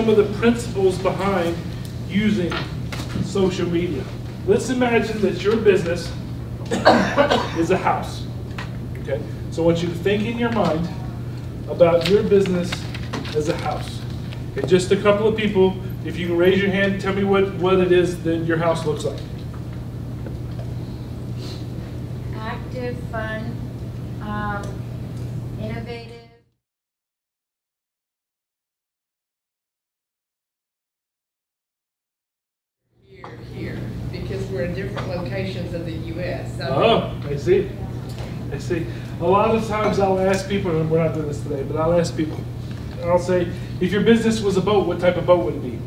some of the principles behind using social media. Let's imagine that your business is a house. Okay? So I want you to think in your mind about your business as a house. Okay, just a couple of people, if you can raise your hand, tell me what it is that your house looks like. Active, fun, innovative. Here, because we're in different locations of the U.S. Oh, I see. I see. A lot of times I'll ask people, and we're not doing this today, but I'll ask people, I'll say, if your business was a boat, what type of boat would it be?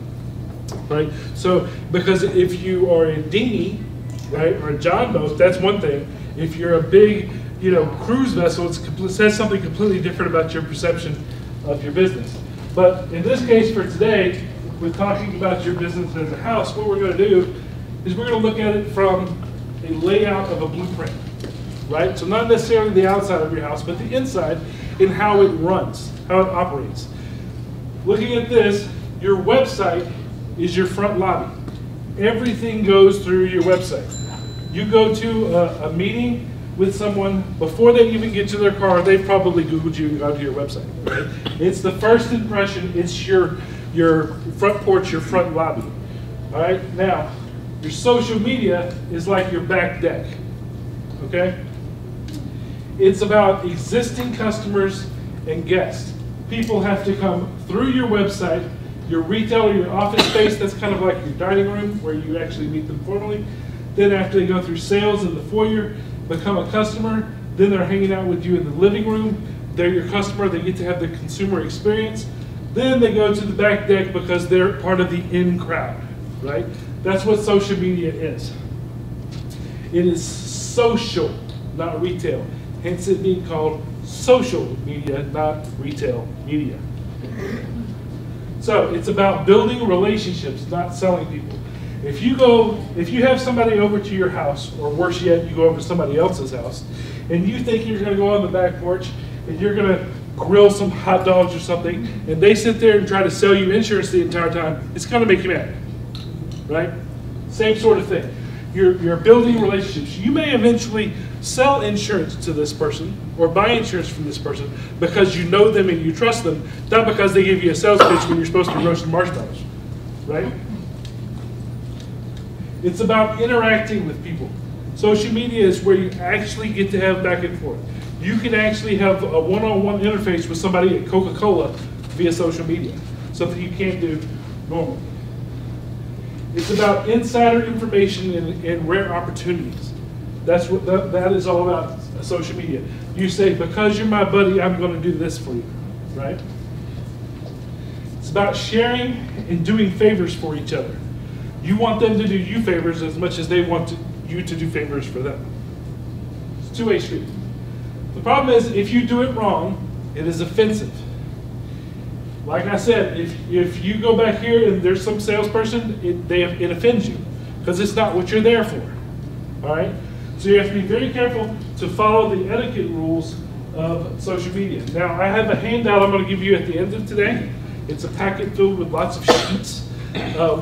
Right? So, because if you are a dinghy, right, or a john boat, that's one thing. If you're a big, cruise vessel, it says something completely different about your perception of your business. But in this case for today, we're talking about your business as a house. What we're going to do is we're going to look at it from a layout of a blueprint, right? So not necessarily the outside of your house, but the inside and how it runs, how it operates. Looking at this, your website is your front lobby. Everything goes through your website. You go to a meeting with someone, before they even get to their car, they've probably Googled you and gone to your website, right? It's the first impression, it's your front porch, your front lobby. All right, now, your social media is like your back deck, okay? It's about existing customers and guests. People have to come through your website, your retail or your office space, that's kind of like your dining room where you actually meet them formally. Then after they go through sales in the foyer, become a customer, then they're hanging out with you in the living room, they're your customer, they get to have the consumer experience. Then they go to the back deck because they're part of the in crowd, right? That's what social media is. It is social, not retail. Hence it being called social media, not retail media. So it's about building relationships, not selling people. If you have somebody over to your house, or worse yet, you go over to somebody else's house, and you think you're gonna go on the back porch and you're gonna grill some hot dogs or something, and they sit there and try to sell you insurance the entire time, it's gonna make you mad, right? Same sort of thing. You're building relationships. You may eventually sell insurance to this person or buy insurance from this person because you know them and you trust them, not because they give you a sales pitch when you're supposed to be roasting marshmallows, right? It's about interacting with people. Social media is where you actually get to have back and forth. You can actually have a one-on-one interface with somebody at Coca-Cola via social media, something you can't do normally. It's about insider information and rare opportunities. That's what that is all about, social media. You say, because you're my buddy, I'm going to do this for you, right? It's about sharing and doing favors for each other. You want them to do you favors as much as they want you to do favors for them. It's a two-way street. The problem is, if you do it wrong, it is offensive. Like I said, if you go back here and there's some salesperson, it offends you because it's not what you're there for. All right? So you have to be very careful to follow the etiquette rules of social media. Now, I have a handout I'm going to give you at the end of today. It's a packet filled with lots of sheets.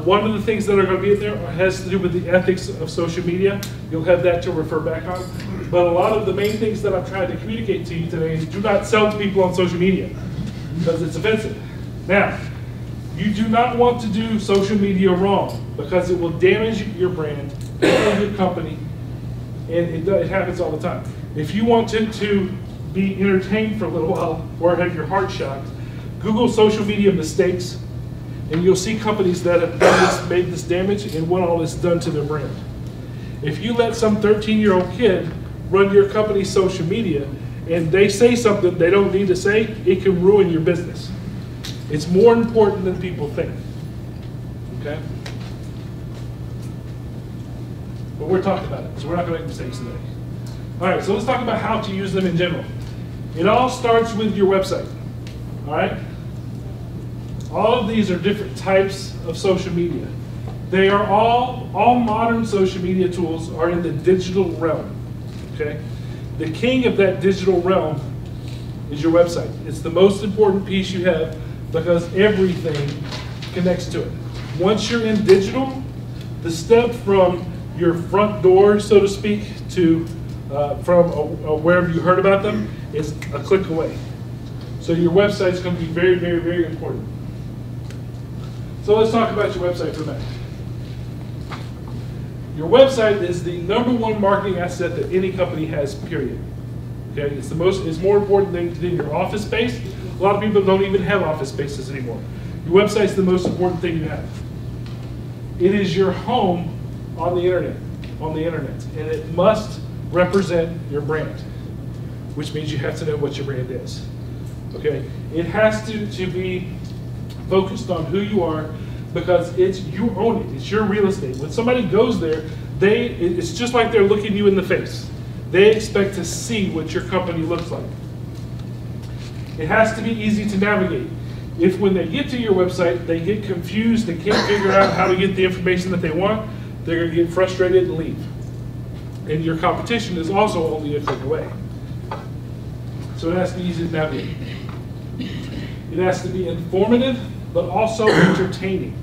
One of the things that are going to be in there has to do with the ethics of social media. You'll have that to refer back on. But a lot of the main things that I'm trying to communicate to you today is do not sell to people on social media because it's offensive. Now, you do not want to do social media wrong because it will damage your brand, your company, and it happens all the time. If you want to be entertained for a little while or have your heart shocked, Google social media mistakes, and you'll see companies that have done this, made this damage, and what all this done to their brand. If you let some 13-year-old kid run your company's social media, and they say something they don't need to say, it can ruin your business. It's more important than people think, okay? But we're talking about it, so we're not gonna make mistakes today. All right, so let's talk about how to use them in general. It all starts with your website, all right? All of these are different types of social media. They are all modern social media tools are in the digital realm, okay? The king of that digital realm is your website. It's the most important piece you have because everything connects to it. Once you're in digital, the step from your front door, so to speak, to from wherever you heard about them is a click away. So your website is going to be very, very, very important. So let's talk about your website for a minute. Your website is the #1 marketing asset that any company has, period. Okay, it's more important than your office space. A lot of people don't even have office spaces anymore. Your website's the most important thing you have. It is your home on the internet, and it must represent your brand, which means you have to know what your brand is. Okay, it has to be focused on who you are, because you own it. It's your real estate. When somebody goes there, it's just like they're looking you in the face. They expect to see what your company looks like. It has to be easy to navigate. If when they get to your website, they get confused, they can't figure out how to get the information that they want, they're going to get frustrated and leave. And your competition is also only a click away. So it has to be easy to navigate. It has to be informative, but also entertaining.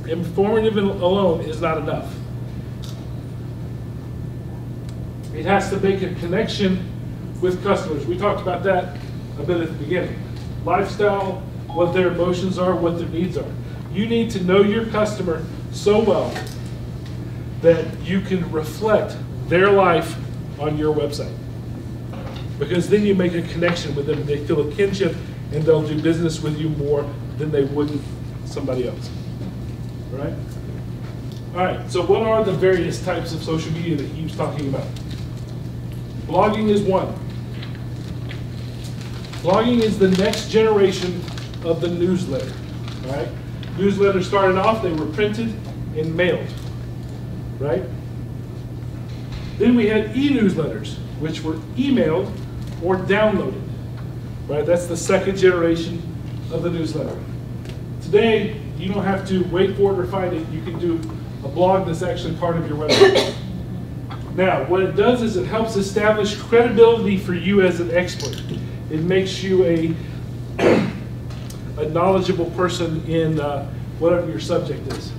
Informative alone is not enough. It has to make a connection with customers. We talked about that a bit at the beginning. Lifestyle, what their emotions are, what their needs are. You need to know your customer so well that you can reflect their life on your website. Because then you make a connection with them, they feel a kinship, and they'll do business with you more than they would somebody else. Right? All right, so what are the various types of social media that he was talking about? Blogging is one. Blogging is the next generation of the newsletter. Right? Newsletters started off, they were printed and mailed. Right? Then we had e-newsletters, which were emailed or downloaded. Right? That's the second generation of the newsletter. Today, you don't have to wait for it or find it. You can do a blog that's actually part of your website. Now, what it does is it helps establish credibility for you as an expert. It makes you a knowledgeable person in whatever your subject is.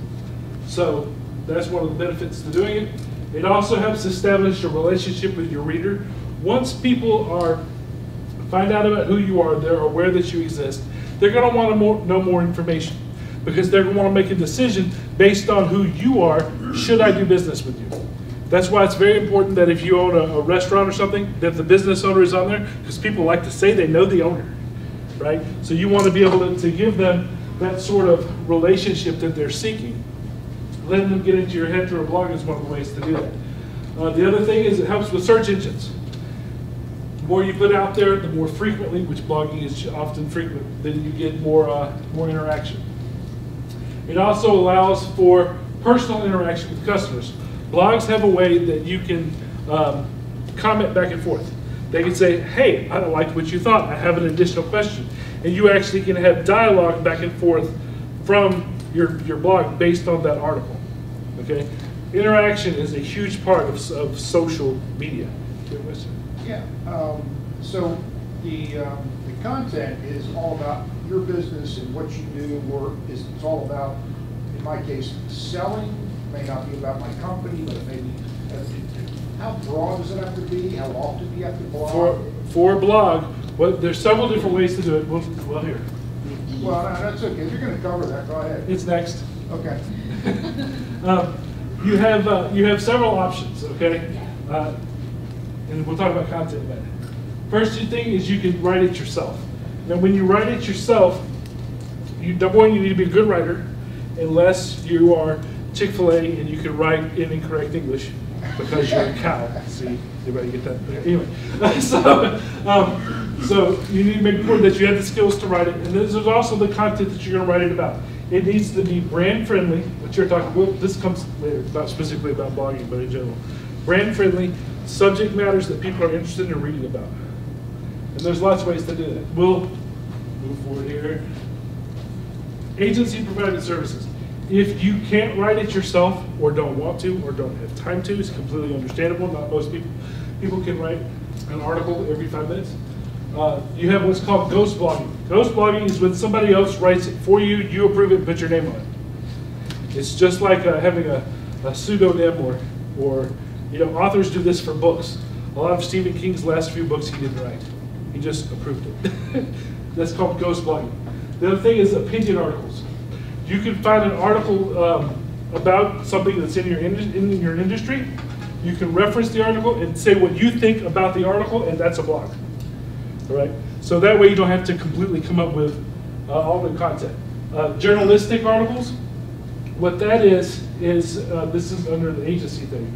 So that's one of the benefits to doing it. It also helps establish a relationship with your reader. Once people find out about who you are, they're aware that you exist, they're going to want to know more information, because they're going to want to make a decision based on who you are. Should I do business with you? That's why it's very important that if you own a restaurant or something, that the business owner is on there, because people like to say they know the owner, right? So you want to be able to give them that sort of relationship that they're seeking. Letting them get into your head through a blog is one of the ways to do that. The other thing is it helps with search engines. The more you put out there, the more frequently, which blogging is often frequent, then you get more interaction. It also allows for personal interaction with customers. Blogs have a way that you can comment back and forth. They can say, hey, I liked what you thought, I have an additional question. And you actually can have dialogue back and forth from your blog based on that article. Okay? Interaction is a huge part of social media. Yeah, so the content is all about your business and what you do, or it's all about, in my case, selling. It may not be about my company, but it may be, how broad does it have to be? How often do you have to blog? For a blog, well, there's several different ways to do it. Well, here. Well, that's okay. If you're going to cover that, go ahead. It's next. Okay. You have several options, okay? And we'll talk about content in a minute. First thing is you can write it yourself. Now, when you write it yourself, number one, you need to be a good writer, unless you are Chick-fil-A and you can write in incorrect English because you're a cow. See, everybody get that? Anyway, so you need to make sure that you have the skills to write it. And there's also the content that you're going to write it about. It needs to be brand friendly, which you're talking about. This comes later, not specifically about blogging, but in general. Brand friendly, subject matters that people are interested in reading about. And there's lots of ways to do that. We'll move forward here. Agency provided services. If you can't write it yourself, or don't want to, or don't have time to, it's completely understandable. Not most people can write an article every 5 minutes. You have what's called ghost blogging. Ghost blogging is when somebody else writes it for you, you approve it, and put your name on it. It's just like having a pseudonym, or authors do this for books. A lot of Stephen King's last few books he didn't write. He just approved it. That's called ghost blogging. The other thing is opinion articles. You can find an article about something that's in your industry. You can reference the article and say what you think about the article, and that's a blog. All right? So that way you don't have to completely come up with all the content. Journalistic articles, what that is this is under the agency thing.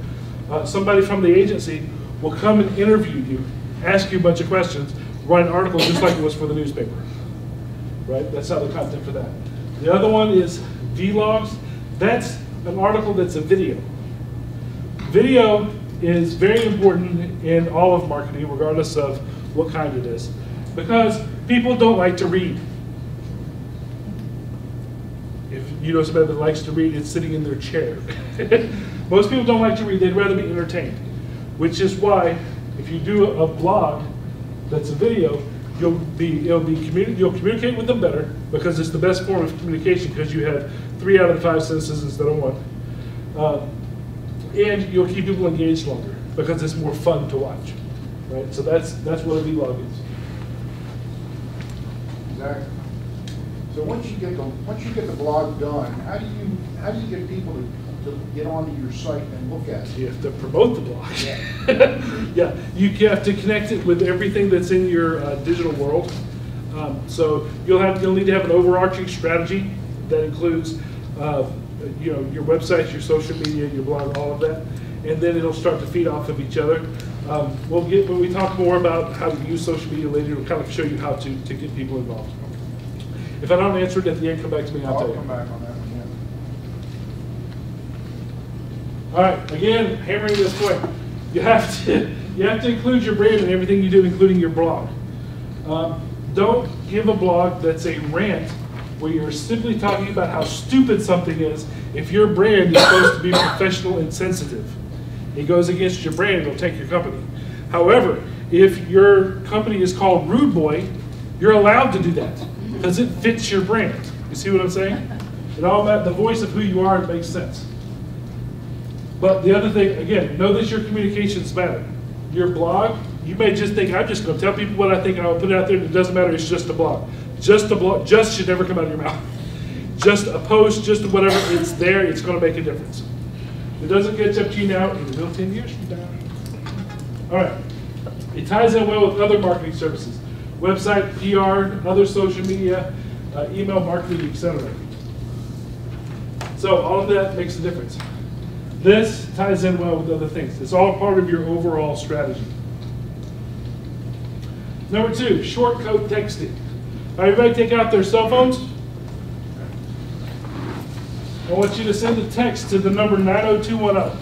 Somebody from the agency will come and interview you, ask you a bunch of questions, write an article just like it was for the newspaper. Right? That's how the content for that. The other one is vlogs. That's an article that's a video. Video is very important in all of marketing, regardless of what kind it is, because people don't like to read. If you know somebody that likes to read, it's sitting in their chair. Most people don't like to read, they'd rather be entertained, which is why if you do a blog that's a video, you'll communicate with them better, because it's the best form of communication, because you have 3 out of the 5 sentences instead of 1. And you'll keep people engaged longer, because it's more fun to watch. Right? So that's what a vlog is. Exactly. So once you get the blog done, how do you get people to get onto your site and look at it? You have to promote the blog. Yeah. Yeah, you have to connect it with everything that's in your digital world. So you'll need to have an overarching strategy that includes your websites, your social media, your blog, all of that, and then it'll start to feed off of each other. When we talk more about how to use social media later, we'll kind of show you how to get people involved. If I don't answer it at the end, come back to me, I'll tell you. I'll come back on that one, yeah. All right, again, hammering this point. You have to include your brand in everything you do, including your blog. Don't give a blog that's a rant where you're simply talking about how stupid something is if your brand is supposed to be professional and sensitive. It goes against your brand, it'll take your company. However, if your company is called Rude Boy, you're allowed to do that because it fits your brand. You see what I'm saying? It all about the voice of who you are, it makes sense. But the other thing, again, know that your communications matter. Your blog, you may just think, I'm just going to tell people what I think and I'll put it out there, and it doesn't matter, it's just a blog. Just a blog, just should never come out of your mouth. Just a post, just whatever, it's there, it's going to make a difference. If it doesn't catch up to you now, it will 10 years from now. All right, it ties in well with other marketing services. Website, PR, other social media, email marketing, etc. So all of that makes a difference. This ties in well with other things. It's all part of your overall strategy. Number 2, short code texting. All right, everybody take out their cell phones. I want you to send a text to the number 90210.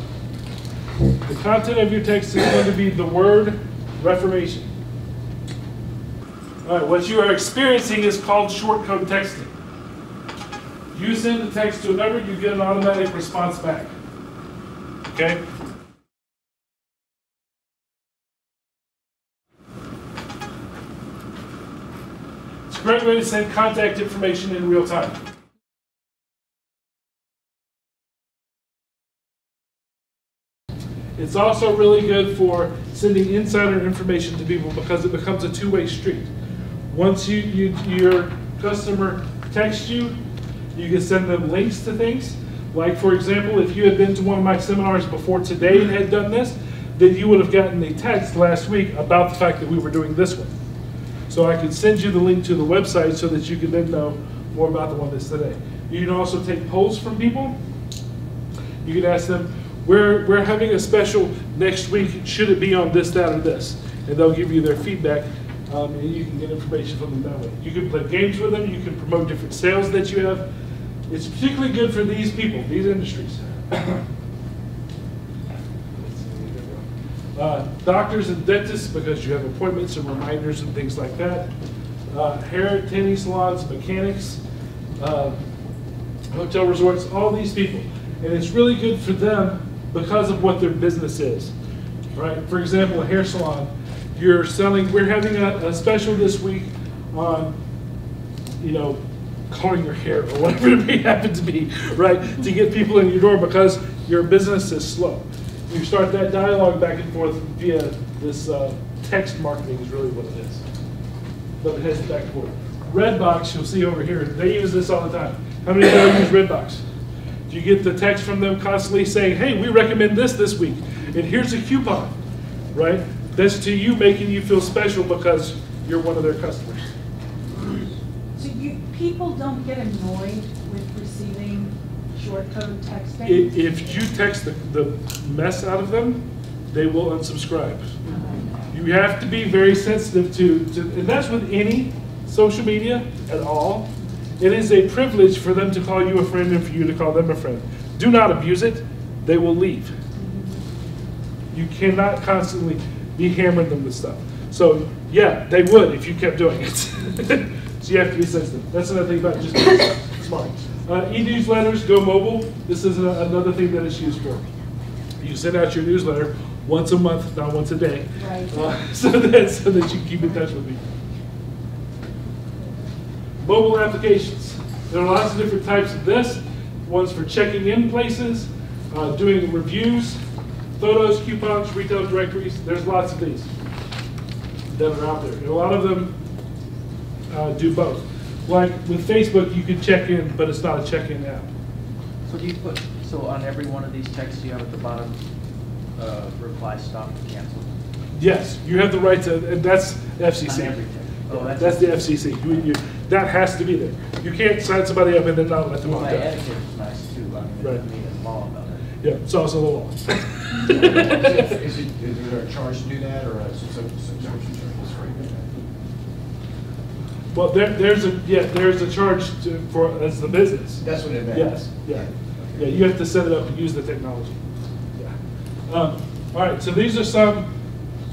The content of your text is going to be the word Reformation. All right, what you are experiencing is called short code texting. You send the text to a number, you get an automatic response back. Okay? It's a great way to send contact information in real time. It's also really good for sending insider information to people because it becomes a two-way street. Once your customer texts you, you can send them links to things. Like, for example, if you had been to one of my seminars before today and had done this, then you would have gotten a text last week about the fact that we were doing this one. So I could send you the link to the website so that you could then know more about the one that's today. You can also take polls from people. You can ask them, we're having a special next week, should it be on this, that, or this? And they'll give you their feedback, and you can get information from them that way. You can play games with them, you can promote different sales that you have. It's particularly good for these people, these industries. Doctors and dentists, because you have appointments and reminders and things like that. Hair, tanning salons, mechanics, hotel resorts, all these people. And it's really good for them because of what their business is. Right? For example, a hair salon You're selling, we're having a special this week on, you know, coloring your hair or whatever it may happen to be, right? To get people in your door because your business is slow. You start that dialogue back and forth via this text marketing is really what it is. But it heads back and forth. Redbox, you'll see over here, they use this all the time. How many of you use Redbox? Do you get the text from them constantly saying, hey, we recommend this week, and here's a coupon, right? That's to you making you feel special because you're one of their customers. So people don't get annoyed with receiving short code texting? If you text the mess out of them, they will unsubscribe. You have to be very sensitive to, and that's with any social media at all. It is a privilege for them to call you a friend and for you to call them a friend. Do not abuse it. They will leave. You cannot constantly be hammering them with stuff. So yeah, they would if you kept doing it. So you have to be sensitive. That's another thing about just being smart. E-newsletters, go mobile. This is another thing that it's used for. You send out your newsletter once a month, not once a day, Right. so that you can keep in touch with me. Mobile applications. There are lots of different types of this. One's for checking in places, doing reviews, photos, coupons, retail directories. There's lots of these that are out there. And a lot of them do both. Like with Facebook, you can check in, but it's not a check-in app. So do you put, so on every one of these texts you have at the bottom, reply, stop, cancel? Yes, you have the right to, and that's FCC. On every text. Oh, That's the FCC. That has to be there. You can't sign somebody up and then not let them Well, opt my out. etiquette is nice too. I mean, Right. it doesn't mean it's law about it. Yeah, it's also the law. Is there a charge to do that, or a subscription service for you? Well, there's a charge for as the business. That's what it meant. Yes, yeah. Yeah, you have to set it up and use the technology. Yeah. All right, so these are some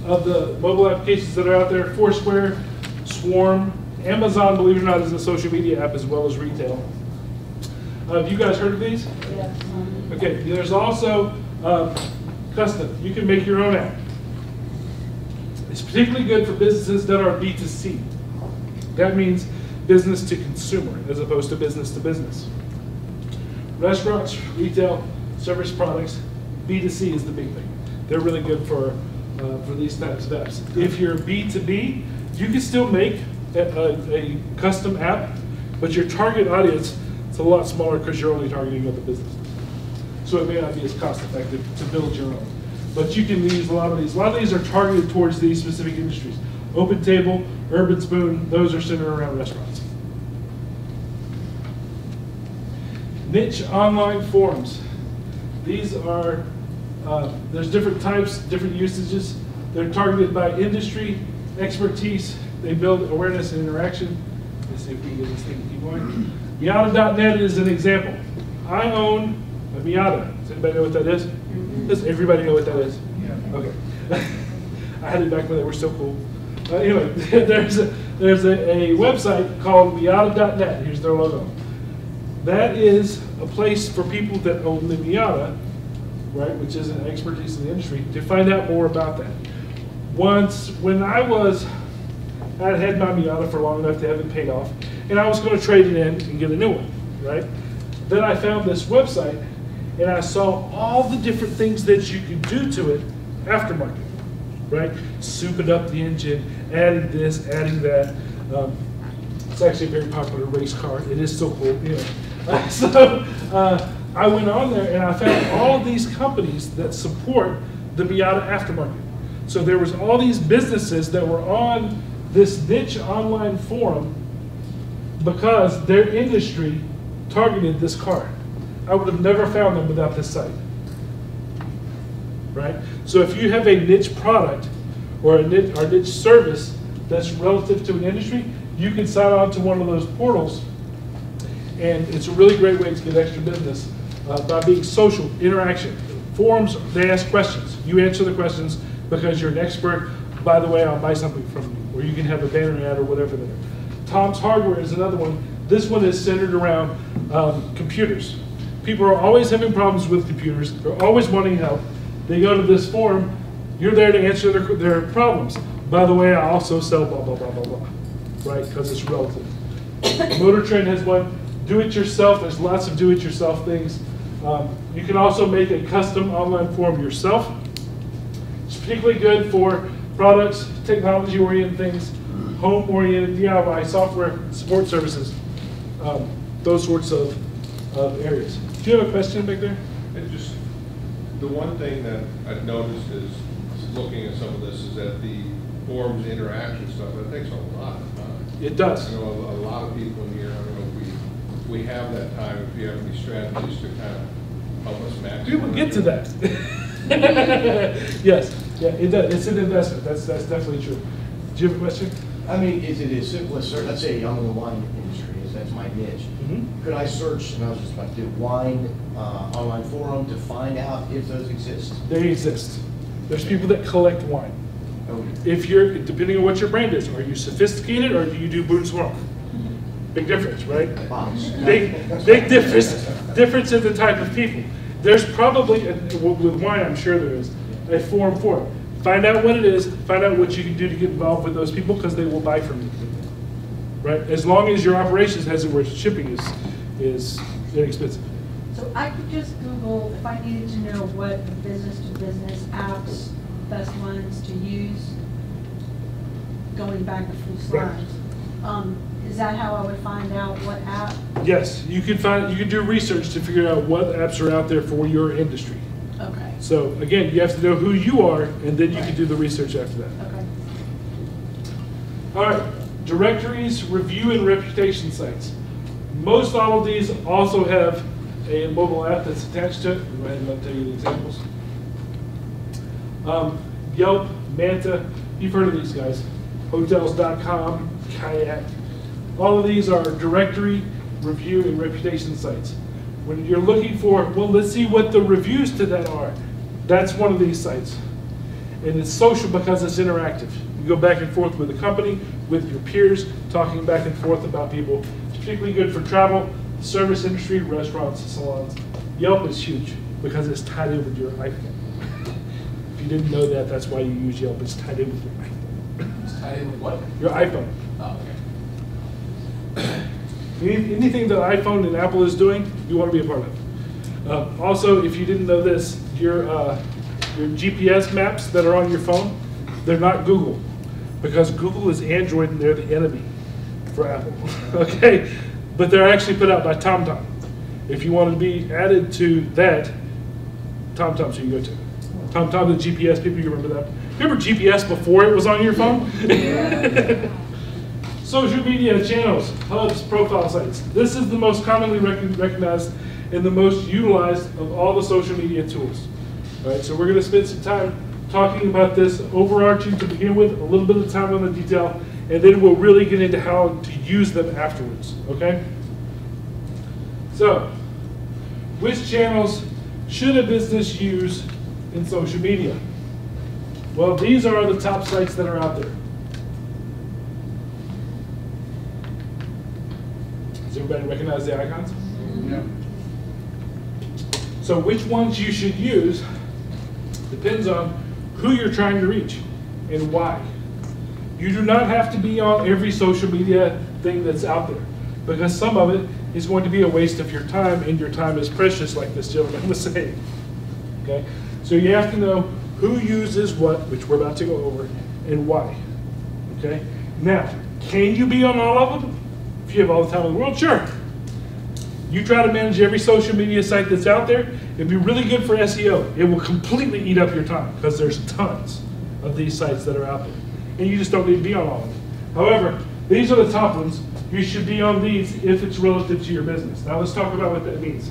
of the mobile applications that are out there. Foursquare, Swarm, Amazon, believe it or not, is a social media app as well as retail. Have you guys heard of these? Yeah. Okay, there's also custom. You can make your own app. It's particularly good for businesses that are B2C. That means business to consumer as opposed to business. Restaurants, retail, service products, B2C is the big thing. They're really good for these types of apps. If you're B2B, you can still make a custom app, but your target audience is a lot smaller because you're only targeting other businesses. So it may not be as cost effective to build your own. But you can use a lot of these. A lot of these are targeted towards these specific industries. Open Table, Urban Spoon, those are centered around restaurants. Niche online forums. These are, there's different types, different usages. They're targeted by industry, expertise. They build awareness and interaction. Let's see if we can get this thing to keep going. Miata.net is an example. I own a Miata. Does anybody know what that is? Does everybody know what that is? Yeah. Okay. I had it back when they were so cool. Anyway, there's a website called Miata.net. Here's their logo. That is a place for people that own the Miata, right, which is an expertise in the industry, to find out more about that. Once, when I had my Miata for long enough to have it paid off, and I was going to trade it in and get a new one, right? Then I found this website, and I saw all the different things that you could do to it aftermarket, right? Souping up the engine, adding this, adding that. It's actually a very popular race car. It is so cool, you know. So I went on there and I found all of these companies that support the Miata aftermarket. So there was all these businesses that were on this niche online forum because their industry targeted this car. I would have never found them without this site, right? So if you have a niche product or a niche service that's relative to an industry, you can sign on to one of those portals, and it's a really great way to get extra business by being social, interaction. Forums, they ask questions. You answer the questions because you're an expert. By the way, I'll buy something from you, or you can have a banner ad or whatever there. Tom's Hardware is another one. This one is centered around computers. People are always having problems with computers. They're always wanting help. They go to this forum. You're there to answer their problems. By the way, I also sell blah, blah, blah, blah, blah, right? Because it's relative. Motor Trend has one. Do-it-yourself, there's lots of do-it-yourself things. You can also make a custom online form yourself. It's particularly good for products, technology-oriented things, home-oriented DIY, software, support services, those sorts of areas. Do you have a question back there? And just, the one thing that I've noticed is, looking at some of this, is that the forums interaction stuff, that takes a lot of time. It does. I know a lot of people in here, I don't know if we have that time, if you have any strategies to kind of help us maximize. We will get to that. Yes, yeah, it does. It's an investment. That's definitely true. Do you have a question? I mean, is it as simple as, let's say I'm in the wine industry, that's my niche. Mm-hmm. Could I search, and I was just about to do wine online forum to find out if those exist? They exist. There's people that collect wine. Oh, If you're, depending on what your brand is, are you sophisticated or do you do boot swamp? Big difference, right? bottles. Big difference in the type of people. There's probably, with wine I'm sure there is, a forum for it. Find out what it is, find out what you can do to get involved with those people because they will buy from you. Right? As long as your operations has it where shipping is inexpensive. So I could just Google, if I needed to know what business-to-business apps, best ones to use, going back a few slides. Is that how I would find out what app? Yes, you can do research to figure out what apps are out there for your industry. Okay, So again, you have to know who you are, and then you can do the research after that. okay. All right, directories, review, and reputation sites. Most all of these also have a mobile app that's attached to it. Go ahead and I'll tell you the examples. Yelp, Manta, you've heard of these guys. Hotels.com, Kayak. All of these are directory, review, and reputation sites. When you're looking for, well, let's see what the reviews to that are, that's one of these sites. And it's social because it's interactive. You go back and forth with the company, with your peers, talking back and forth about people. It's particularly good for travel, service industry, restaurants, salons. Yelp is huge because it's tied in with your iPhone. If you didn't know that, that's why you use Yelp. It's tied in with your iPhone. It's tied in with what? Your iPhone. Oh, okay. Anything that iPhone and Apple is doing, you want to be a part of. Also, if you didn't know this, your GPS maps that are on your phone, they're not Google, because Google is Android and they're the enemy for Apple. Okay, but they're actually put out by TomTom. If you want to be added to that, TomTom, so you go to TomTom, the GPS people. You remember that? Remember GPS before it was on your phone? Social media channels, hubs, profile sites. This is the most commonly recognized and the most utilized of all the social media tools. All right, so we're going to spend some time talking about this overarching to begin with, a little bit of time on the detail, and then we'll really get into how to use them afterwards, okay? So, which channels should a business use in social media? Well, these are the top sites that are out there. Does everybody recognize the icons? Yeah. So which ones you should use depends on who you're trying to reach and why. You do not have to be on every social media thing that's out there, because some of it is going to be a waste of your time, and your time is precious, like this gentleman was saying. Okay? So you have to know who uses what, which we're about to go over, and why. Okay? Now, can you be on all of them? If you have all the time in the world, sure. You try to manage every social media site that's out there, it'd be really good for SEO. It will completely eat up your time because there's tons of these sites that are out there. And you just don't need to be on all of them. However, these are the top ones. You should be on these if it's relative to your business. Now let's talk about what that means.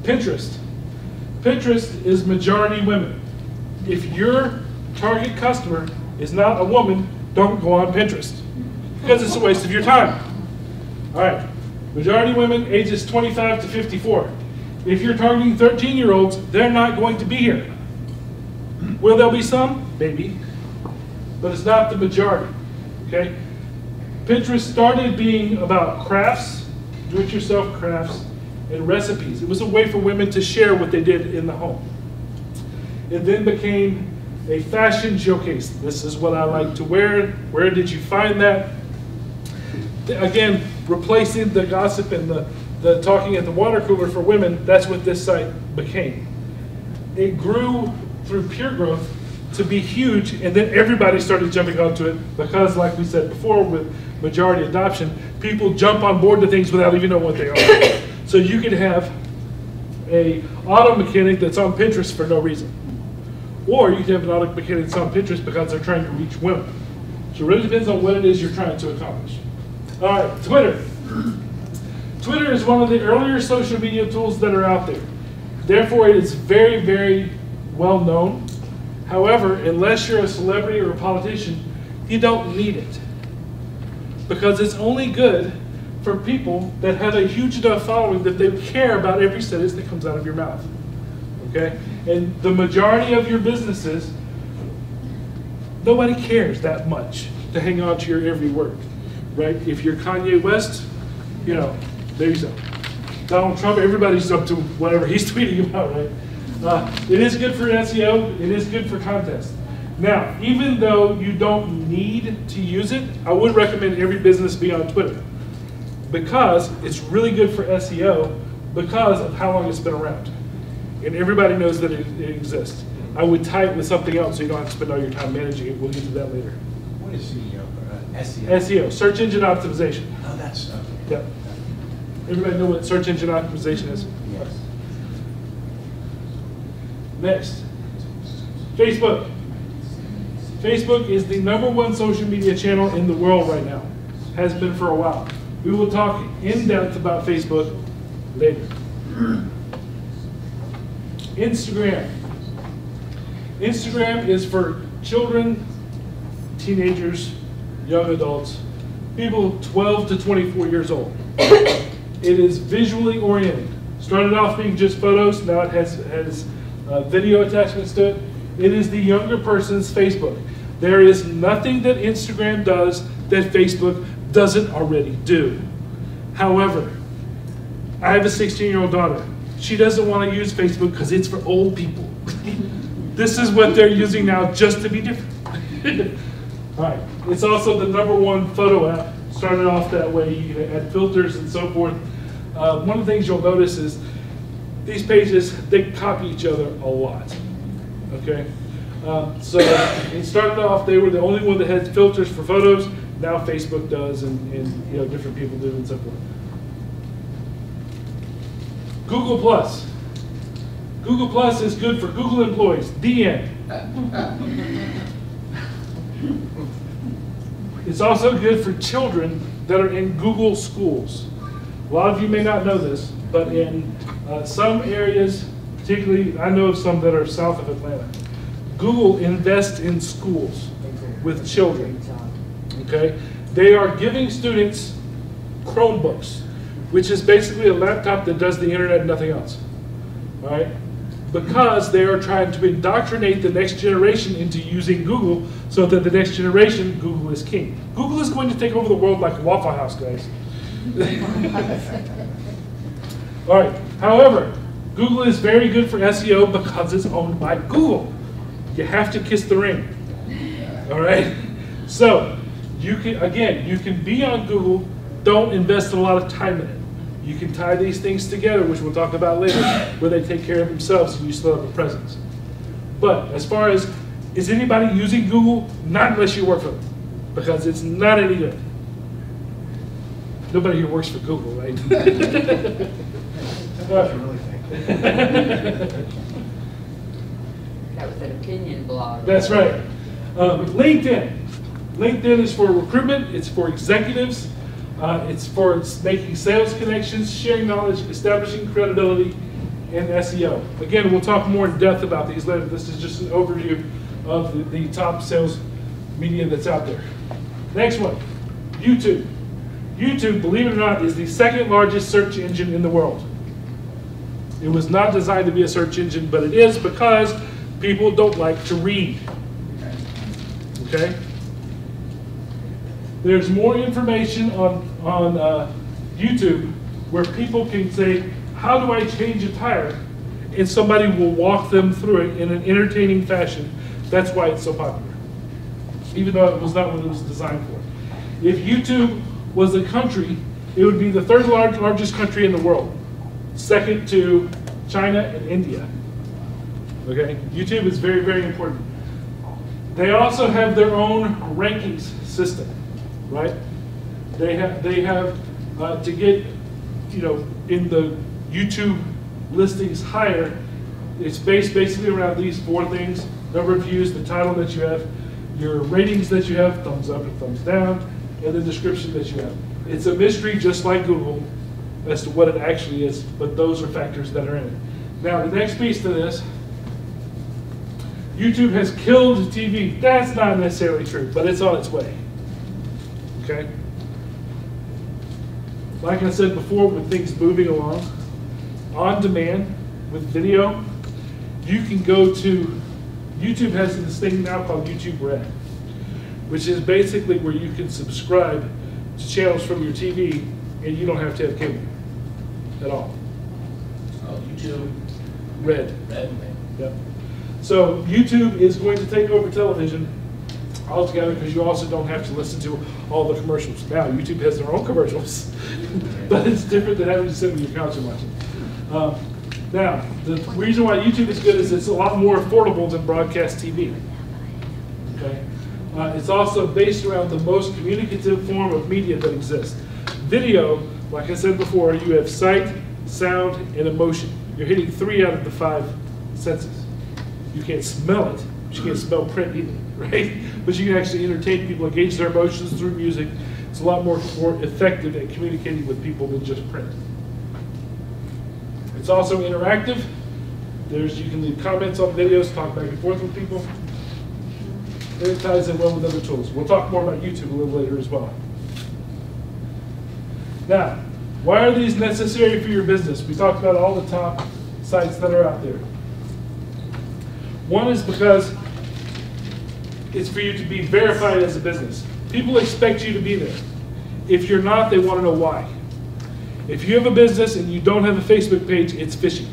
Pinterest. Pinterest is majority women. If your target customer is not a woman, don't go on Pinterest, because it's a waste of your time. All right, majority women, ages 25 to 54. If you're targeting 13-year-olds, they're not going to be here. Will there be some? Maybe, but it's not the majority, okay? Pinterest started being about crafts, do-it-yourself crafts, and recipes. It was a way for women to share what they did in the home. It then became a fashion showcase. This is what I like to wear. Where did you find that? Again, replacing the gossip and the talking at the water cooler for women, that's what this site became. It grew through peer growth to be huge, and then everybody started jumping onto it because, like we said before, with majority adoption, people jump on board to things without even knowing what they are. So you could have a auto mechanic that's on Pinterest for no reason. Or you could have an auto mechanic that's on Pinterest because they're trying to reach women. So it really depends on what it is you're trying to accomplish. All right, Twitter. Twitter is one of the earlier social media tools that are out there. Therefore, it is very, very well known. However, unless you're a celebrity or a politician, you don't need it. Because it's only good for people that have a huge enough following that they care about every sentence that comes out of your mouth. Okay? And the majority of your businesses, nobody cares that much to hang on to your every word. Right? If you're Kanye West, you know, there you go. Donald Trump, everybody's up to whatever he's tweeting about, right? It is good for SEO, it is good for contests. Now, even though you don't need to use it, I would recommend every business be on Twitter because it's really good for SEO because of how long it's been around. And everybody knows that it exists. I would tie it with something else so you don't have to spend all your time managing it. We'll get to that later. What is SEO? SEO, search engine optimization. Oh, that's, okay. Yep. Everybody know what search engine optimization is? Yes. Next, Facebook. Facebook is the #1 social media channel in the world right now. Has been for a while. We will talk in depth about Facebook later. Instagram. Instagram is for children, teenagers, young adults, people 12 to 24 years old. It is visually oriented. Started off being just photos, now it has video attachments to it. It is the younger person's Facebook. There is nothing that Instagram does that Facebook doesn't already do. However, I have a 16-year-old daughter. She doesn't want to use Facebook because it's for old people. This is what they're using now just to be different. All right. It's also the #1 photo app. Started off that way. You can add filters and so forth. One of the things you'll notice is these pages, they copy each other a lot. Okay? So it started off, they were the only one that had filters for photos. Now Facebook does, and you know, different people do, and so forth. Google Plus. Google Plus is good for Google employees. The end. It's also good for children that are in Google schools. A lot of you may not know this, but in some areas, particularly I know of some that are south of Atlanta, Google invests in schools with children. Okay? They are giving students Chromebooks, which is basically a laptop that does the internet and nothing else. All right? Because they are trying to indoctrinate the next generation into using Google so that the next generation, Google is king. Google is going to take over the world like a Waffle House, guys. All right. However, Google is very good for SEO because it's owned by Google. You have to kiss the ring. All right? So, you can be on Google, don't invest a lot of time in it. You can tie these things together, which we'll talk about later, where they take care of themselves and you still have a presence. But as far as, is anybody using Google? Not unless you work for them, because it's not any good. Nobody here works for Google, right? That's what you really think. That was an opinion blog. That's right. LinkedIn. LinkedIn is for recruitment, it's for executives, it's for making sales connections, sharing knowledge, establishing credibility, and SEO. Again, we'll talk more in depth about these later. This is just an overview of the top sales media that's out there. Next one, YouTube. YouTube, believe it or not, is the second largest search engine in the world. It was not designed to be a search engine, but it is because people don't like to read. Okay? There's more information on YouTube where people can say, how do I change a tire? And somebody will walk them through it in an entertaining fashion That's why it's so popular, even though it was not what it was designed for. If YouTube was a country, it would be the third largest country in the world, second to China and India. Okay, YouTube is very, very important. They also have their own rankings system, right? They have to get, you know, in the YouTube listings higher, it's based basically around these 4 things: number of views, the title that you have, your ratings that you have, thumbs up and thumbs down, and the description that you have. It's a mystery, just like Google, as to what it actually is, but those are factors that are in it. Now, the next piece to this, YouTube has killed TV. That's not necessarily true, but it's on its way. Okay? Like I said before, with things moving along, on demand, with video, you can go to, YouTube has this thing now called YouTube Red, which is basically where you can subscribe to channels from your TV and you don't have to have cable at all. Oh, YouTube. Red. Red. Yep. So YouTube is going to take over television altogether because you also don't have to listen to all the commercials. Now YouTube has their own commercials, but it's different than having to sit on your couch and watch it. Now, the reason why YouTube is good is it's a lot more affordable than broadcast TV. Okay? It's also based around the most communicative form of media that exists. Video, like I said before, you have sight, sound, and emotion. You're hitting 3 out of the 5 senses. You can't smell it, but you can't smell print either, right? But you can actually entertain people, engage their emotions through music. It's a lot more effective at communicating with people than just print. It's also interactive. You can leave comments on videos, talk back and forth with people. And it ties in well with other tools. We'll talk more about YouTube a little later as well. Now, why are these necessary for your business? We talked about all the top sites that are out there. One is because it's for you to be verified as a business. People expect you to be there. If you're not, they want to know why. If you have a business and you don't have a Facebook page, it's fishy.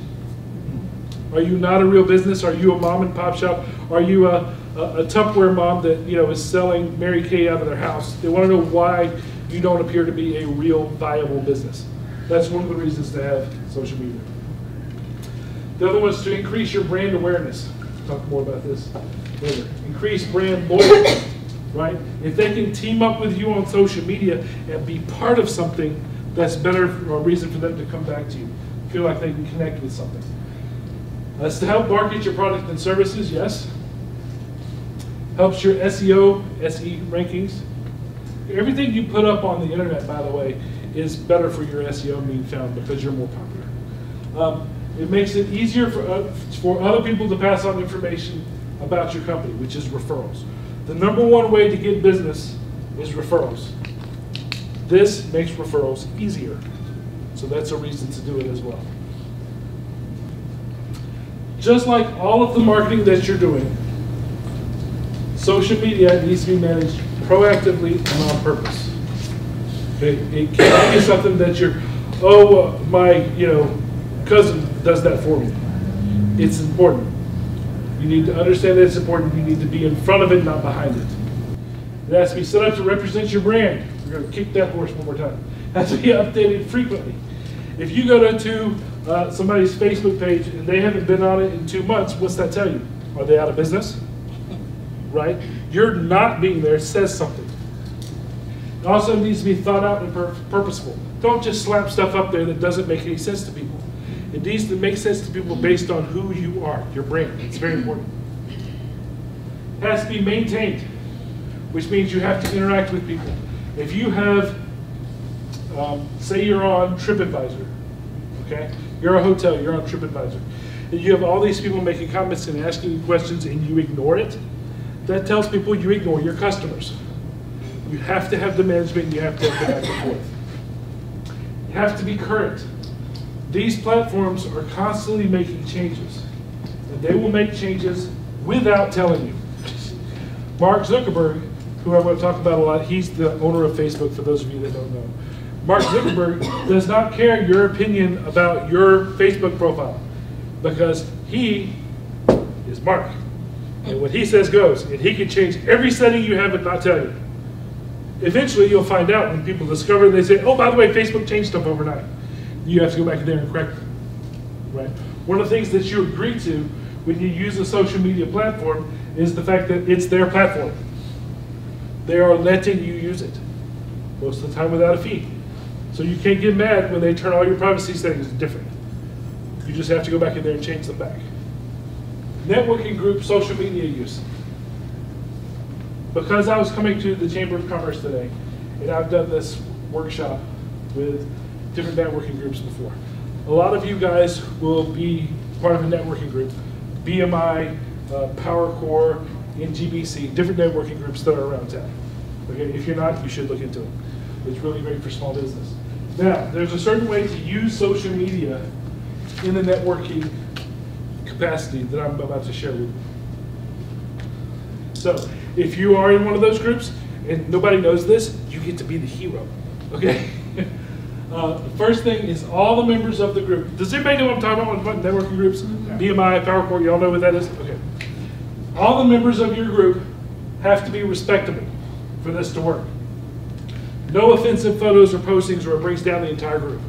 Are you not a real business? Are you a mom and pop shop? Are you a Tupperware mom that is selling Mary Kay out of their house? They want to know why you don't appear to be a real viable business. That's one of the reasons to have social media. The other one is to increase your brand awareness. We'll talk more about this later. Increase brand loyalty, right? If they can team up with you on social media and be part of something, that's better, or a reason for them to come back to you. Feel like they can connect with something. That's to help market your product and services, yes. Helps your SEO, SE rankings. Everything you put up on the internet, by the way, is better for your SEO being found because you're more popular. It makes it easier for other people to pass on information about your company, which is referrals. The #1 way to get business is referrals. This makes referrals easier. So that's a reason to do it as well. Just like all of the marketing that you're doing, social media needs to be managed proactively and on purpose. Okay? It can't be something that my cousin does that for me. It's important. You need to understand that it's important. You need to be in front of it, not behind it. It has to be set up to represent your brand. We're going to kick that horse one more time. It has to be updated frequently. If you go to somebody's Facebook page and they haven't been on it in 2 months, what's that tell you? Are they out of business? Right? Your not being there says something. It also needs to be thought out and purposeful. Don't just slap stuff up there that doesn't make any sense to people. It needs to make sense to people based on who you are, your brand. It's very important. It has to be maintained, which means you have to interact with people. If you have, say you're on TripAdvisor, okay? You're a hotel, you're on TripAdvisor, and you have all these people making comments and asking you questions and you ignore it, that tells people you ignore your customers. You have to have the management, you have to have the back and forth. You have to be current. These platforms are constantly making changes, and they will make changes without telling you. Mark Zuckerberg, who I'm going to talk about a lot, he's the owner of Facebook, for those of you that don't know. Mark Zuckerberg does not care your opinion about your Facebook profile because he is Mark. And what he says goes, and he can change every setting you have and not tell you. Eventually, you'll find out when people discover, they say, oh, by the way, Facebook changed stuff overnight. You have to go back in there and correct it, right? One of the things that you agree to when you use a social media platform is the fact that it's their platform. They are letting you use it, most of the time without a fee. So you can't get mad when they turn all your privacy settings different. You just have to go back in there and change them back. Networking group social media use. Because I was coming to the Chamber of Commerce today, and I've done this workshop with different networking groups before. A lot of you guys will be part of a networking group, BMI, PowerCore, NGBC, different networking groups that are around town. Okay, if you're not, you should look into it. It's really great for small business. Now, there's a certain way to use social media in the networking capacity that I'm about to share with you. So, if you are in one of those groups and nobody knows this, you get to be the hero, okay? The first thing is all the members of the group. Does anybody know what I'm talking about when I'm talking networking groups? BMI, PowerCore, y'all know what that is? Okay. All the members of your group have to be respectable for this to work. No offensive photos or postings or it brings down the entire group.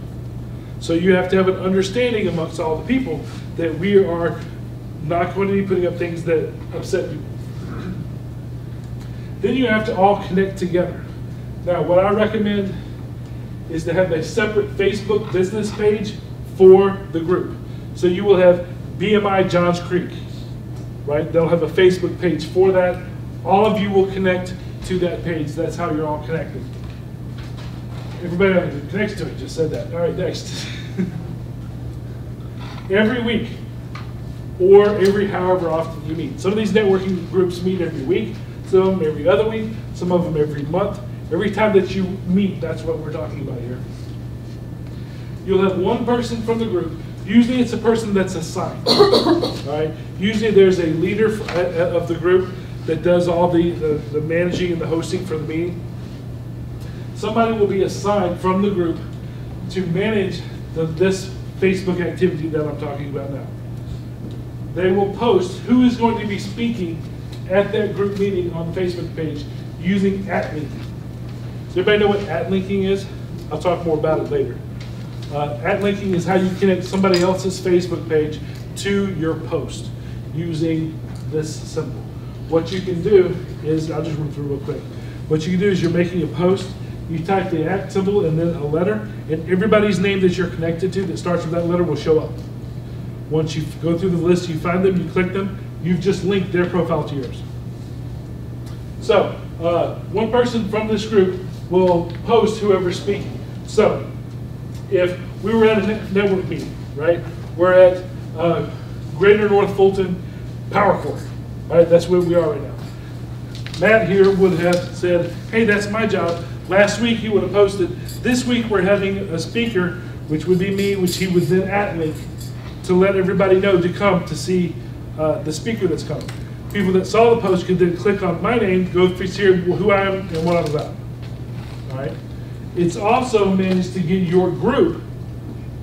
So you have to have an understanding amongst all the people that we are not going to be putting up things that upset people. Then you have to all connect together. Now, what I recommend is to have a separate Facebook business page for the group. So you will have BMI Johns Creek, right? They'll have a Facebook page for that. All of you will connect to that page. That's how you're all connected. Everybody that connects to it just said that. All right, next. Every week, or every however often you meet. Some of these networking groups meet every week, some of them every other week, some of them every month. Every time that you meet, that's what we're talking about here. You'll have one person from the group. Usually it's a person that's assigned. All right? Usually there's a leader of the group that does all the managing and the hosting for the meeting. Somebody will be assigned from the group to manage this Facebook activity that I'm talking about now. They will post who is going to be speaking at that group meeting on the Facebook page using @linking. Does everybody know what @linking is? I'll talk more about it later. @linking is how you connect somebody else's Facebook page to your post using this symbol. What you can do is, I'll just run through real quick. What you can do is you're making a post, you type the @ symbol and then a letter, and everybody's name that you're connected to that starts with that letter will show up. Once you go through the list, you find them, you click them, you've just linked their profile to yours. So, one person from this group will post whoever's speaking. So, if we were at a network meeting, right? We're at Greater North Fulton PowerCore, right? That's where we are right now. Matt here would have said, hey, that's my job. Last week he would have posted, this week we're having a speaker, which would be me, which he would then @link to let everybody know to come to see the speaker that's coming. People that saw the post could then click on my name, go to see who I am and what I'm about. All right. It's also managed to get your group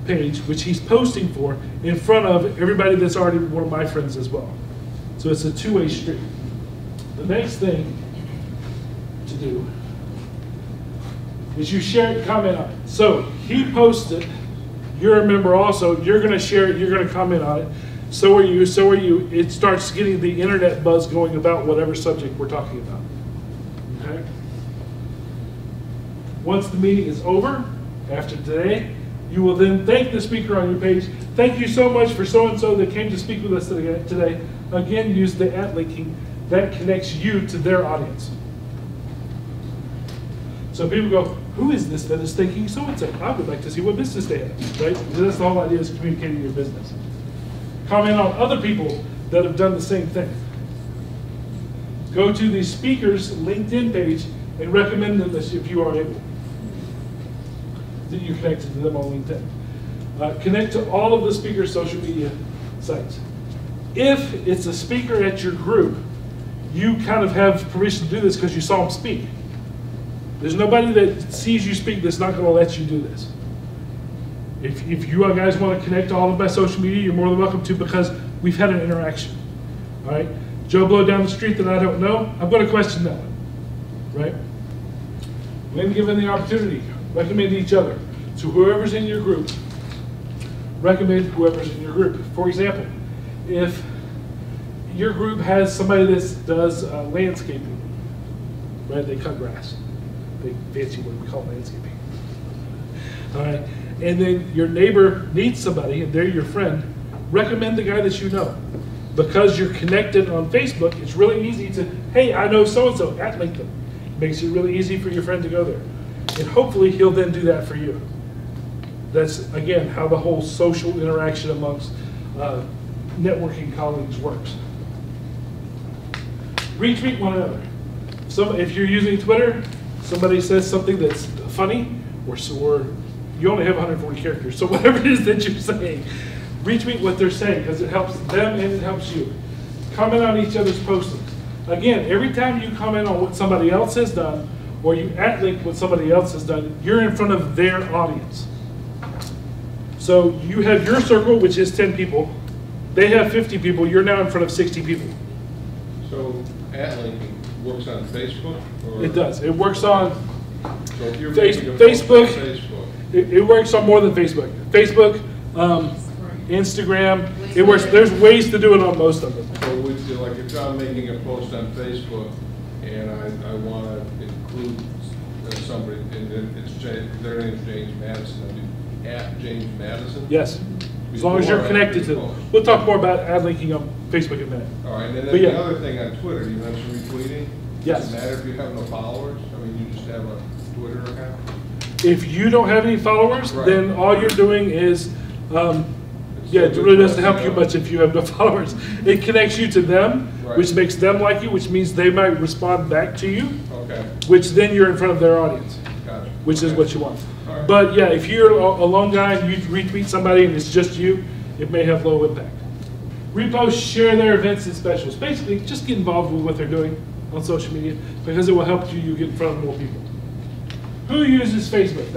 page, which he's posting for, in front of everybody that's already one of my friends as well. So it's a two-way street. The next thing to do is you share it, comment on it. So he posted, you're a member also, you're going to share it, you're going to comment on it. So are you, so are you. It starts getting the internet buzz going about whatever subject we're talking about. Okay? Once the meeting is over, after today, you will then thank the speaker on your page. Thank you so much for so-and-so that came to speak with us today. Again, use the @linking. That connects you to their audience. So people go, who is this that is thinking so-and-so? I would like to see what business they have, right? Because that's the whole idea, is communicating your business. Comment on other people that have done the same thing. Go to the speaker's LinkedIn page and recommend them this if you are able. Then you're connected to them on LinkedIn. Connect to all of the speaker's social media sites. If it's a speaker at your group, you kind of have permission to do this because you saw them speak. There's nobody that sees you speak that's not going to let you do this. If you guys want to connect to all of my social media, you're more than welcome to, because we've had an interaction. All right? Joe Blow down the street that I don't know, I'm going to question that one, right? When given the opportunity, recommend each other. So whoever's in your group, recommend whoever's in your group. For example, if your group has somebody that does landscaping, right? They cut grass. Big fancy word, we call it landscaping. All right, and then your neighbor needs somebody, and they're your friend. Recommend the guy that you know, because you're connected on Facebook. It's really easy to, hey, I know so and so at LinkedIn. It makes it really easy for your friend to go there, and hopefully he'll then do that for you. That's again how the whole social interaction amongst networking colleagues works. Retweet one another. If you're using Twitter, somebody says something that's funny, or you only have 140 characters, so whatever it is that you're saying, retweet what they're saying, because it helps them and it helps you. Comment on each other's postings. Again, every time you comment on what somebody else has done, or you link what somebody else has done, you're in front of their audience. So you have your circle, which is 10 people. They have 50 people. You're now in front of 60 people. So linking works on Facebook? Or? It does. It works on So if you're Facebook. Facebook. It works on more than Facebook. Facebook, Instagram. It works. There's ways to do it on most of them. So like if I'm making a post on Facebook and I want to include somebody, and it's their name is James Madison, I do at James Madison? Yes. As long as you're connected to them. We'll talk more about ad linking on Facebook in a minute. All right, and then the other thing on Twitter, you mentioned retweeting. Yes. Does it matter if you have no followers? I mean, you just have a Twitter account? If you don't have any followers, Right. then all you're doing is, it really doesn't help you much if you have no followers. It connects you to them, Right. which makes them like you, which means they might respond back to you, Okay, which then you're in front of their audience, gotcha. which is Okay. what you want. All right. But yeah, if you're a lone guy and you retweet somebody and it's just you, it may have low impact. Repost, share their events and specials. Basically, just get involved with what they're doing on social media because it will help you get in front of more people. Who uses Facebook?